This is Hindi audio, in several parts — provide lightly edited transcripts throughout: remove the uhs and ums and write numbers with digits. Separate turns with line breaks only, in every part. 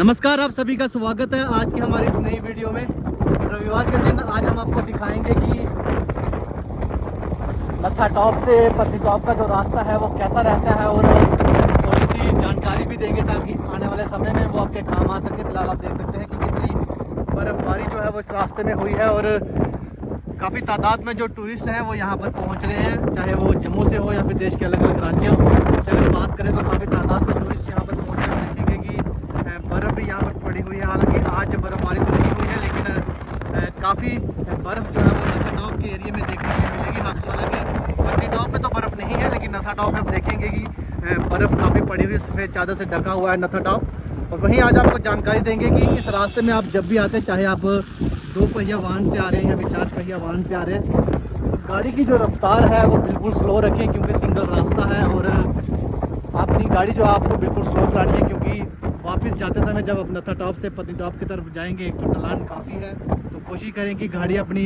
नमस्कार, आप सभी का स्वागत है आज की हमारी इस नई वीडियो में। रविवार के दिन आज हम आपको दिखाएंगे कि नत्था टॉप से पत्नीटॉप का जो रास्ता है वो कैसा रहता है और थोड़ी सी जानकारी भी देंगे ताकि आने वाले समय में वो आपके काम आ सके। फिलहाल आप देख सकते हैं कि कितनी बर्फ़बारी जो है वो इस रास्ते में हुई है और काफ़ी तादाद में जो टूरिस्ट हैं वो यहाँ पर पहुँच रहे हैं, चाहे वो जम्मू से हो या फिर देश के अलग अलग राज्यों से अगर बात करें तो काफ़ी तादाद में टूरिस्ट यहाँ पर पहुँचे। हम देखेंगे कि बर्फ़ भी यहाँ पर पड़ी हुई है। हालांकि आज बर्फ़बारी तो नहीं हुई है लेकिन काफ़ी बर्फ़ जो है वो नत्था टॉप के एरिया में देखने को मिलेगी। हालांकि पत्नीटॉप में तो बर्फ़ नहीं है लेकिन नत्था टॉप में आप देखेंगे कि बर्फ़ काफ़ी पड़ी हुई, सफ़ेद चादर से ढका हुआ है नत्था टॉप। और वहीं आज आपको जानकारी देंगे कि इस रास्ते में आप जब भी आते हैं, चाहे आप 2 पहिया वाहन से आ रहे हैं या फिर 4 पहिया वाहन से आ रहे हैं, तो गाड़ी की जो रफ्तार है वो बिल्कुल स्लो रखें क्योंकि सिंगल रास्ता है और अपनी गाड़ी जो आपको बिल्कुल स्लो चलानी है क्योंकि वापस जाते समय जब आप नत्था टॉप से पत्नीटॉप की तरफ जाएंगे एक तो ढलान काफ़ी है, तो कोशिश करें कि गाड़ी अपनी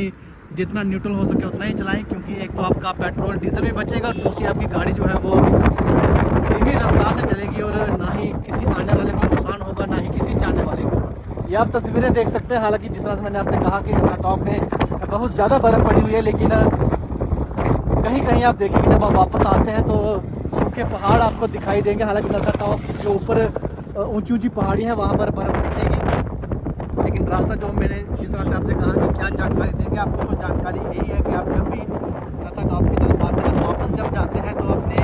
जितना न्यूट्रल हो सके उतना ही चलाएं क्योंकि एक तो आपका पेट्रोल डीजल भी बचेगा और दूसरी आपकी गाड़ी जो है वो धीमी रफ्तार से चलेगी और ना ही किसी आने वाले को नुकसान होगा ना ही किसी जाने वाले को। ये आप तस्वीरें देख सकते हैं। हालांकि जिस तरह से मैंने आपसे कहा कि नत्था टॉप में बहुत ज़्यादा बर्फ़ पड़ी हुई है लेकिन कहीं कहीं आप देखेंगे जब आप वापस आते हैं तो सूखे पहाड़ आपको दिखाई देंगे। हालांकि नत्था टॉप जो ऊपर ऊंची ऊंची पहाड़ी है वहाँ पर बर्फ़ दिखेगी, लेकिन रास्ता जो मैंने जिस तरह से आपसे कहा कि क्या जानकारी देंगे आपको, तो जानकारी यही है कि आप जब भी नत्था टॉप की तरफ आते हैं वापस जब जाते हैं तो अपने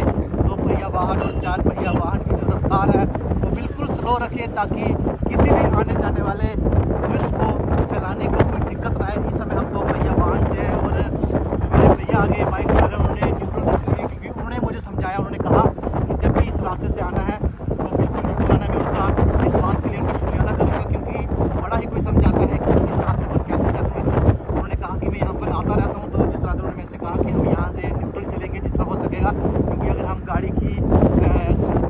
2 पहिया वाहन और 4 पहिया वाहन की जो रफ्तार है वो बिल्कुल स्लो रखें ताकि किसी भी आने जाने वाले टूरिस्ट को सैलानी को कोई दिक्कत ना आए। इस समय हम 2 पहिया वाहन से हैं और जो मेरे भैया आगे बाइक चला रहे हैं उन्होंने न्यूट्रल रखी है क्योंकि उन्होंने मुझे समझाया, उन्होंने कहा कि जब भी इस रास्ते से आना है तो बिल्कुल न्यूट्रल आना है। मैं उनका इस बात के लिए उनका शुक्रिया अदा करूँगा क्योंकि बड़ा ही कोई समझाता है कि इस रास्ते पर कैसे चलना है। तो उन्होंने कहा कि मैं यहाँ पर आता रहता हूँ, तो जिस तरह से उन्होंने मेरे से कहा कि हम यहाँ से न्यूट्रल चलेंगे जितना हो सकेगा क्योंकि अगर हम गाड़ी की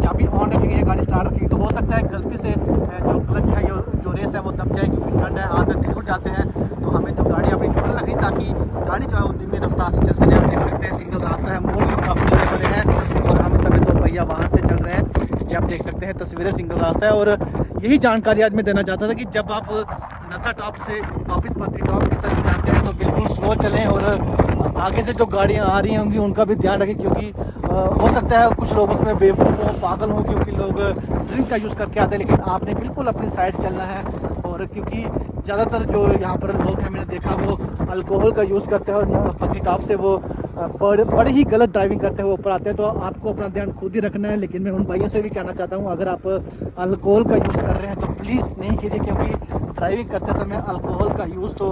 चाबी ऑन रखेंगे या गाड़ी स्टार्ट रखेंगे तो हो सकता है गलती से जो क्लच है जो रेस है वो दब जाए क्योंकि ठंड है, हाथ टूट जाते हैं। तो हमें तो गाड़ी अपनी न्यूट्रल रखनी ताकि गाड़ी जो है वो धीमी रफ्तार से चलती है। आप देख सकते हैं सिंगल रास्ता है, मोड़ भी काफ़ी बड़े बड़े हैं और हम इस समय 2 पहिया वाहन से चल रहे हैं। ये आप देख सकते हैं तस्वीरें, सिंगल रास्ता है और यही जानकारी आज मैं देना चाहता था कि जब आप नत्था टॉप से वापस पत्नीटॉप की तरफ जाते हैं तो बिल्कुल स्लो चलें और आगे से जो गाड़ियाँ आ रही होंगी उनका भी ध्यान रखें क्योंकि हो सकता है कुछ लोग उसमें बेवकूफ़ हो, पागल हो क्योंकि लोग ड्रिंक का यूज़ करके आते हैं, लेकिन आपने बिल्कुल अपनी साइड चलना है। और क्योंकि ज़्यादातर जो यहाँ पर लोग हैं मैंने देखा वो अल्कोहल का यूज़ करते हैं और पत्नीटॉप से वो बड़ी ही गलत ड्राइविंग करते हुए ऊपर आते हैं, तो आपको अपना ध्यान खुद ही रखना है। लेकिन मैं उन भाइयों से भी कहना चाहता हूँ अगर आप अल्कोहल का यूज़ कर रहे हैं तो प्लीज़ नहीं कीजिए क्योंकि ड्राइविंग करते समय अल्कोहल का यूज़ तो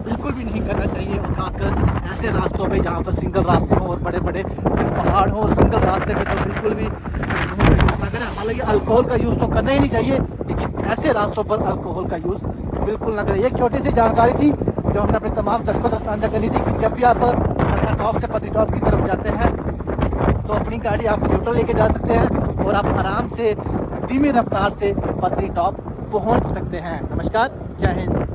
बिल्कुल भी नहीं करना चाहिए और खासकर ऐसे रास्तों पे जहाँ पर सिंगल रास्ते हों और बड़े बड़े सिर्फ पहाड़ हो, सिंगल रास्ते पे तो बिल्कुल भी अल्कोहल का यूज़ ना करें। हालांकि अल्कोहल का यूज़ तो करना ही नहीं चाहिए लेकिन ऐसे रास्तों पर अल्कोहल का यूज़ बिल्कुल ना करें। एक छोटी सी जानकारी थी जो हमने अपने तमाम दर्शकों तक साझा करनी थी कि जब भी आप नत्था टॉप से पत्नीटॉप की तरफ जाते हैं तो अपनी गाड़ी आप न्यूट्रल लेके जा सकते हैं और आप आराम से धीमी रफ्तार से पत्नीटॉप पहुंच सकते हैं। नमस्कार, जय हिंद।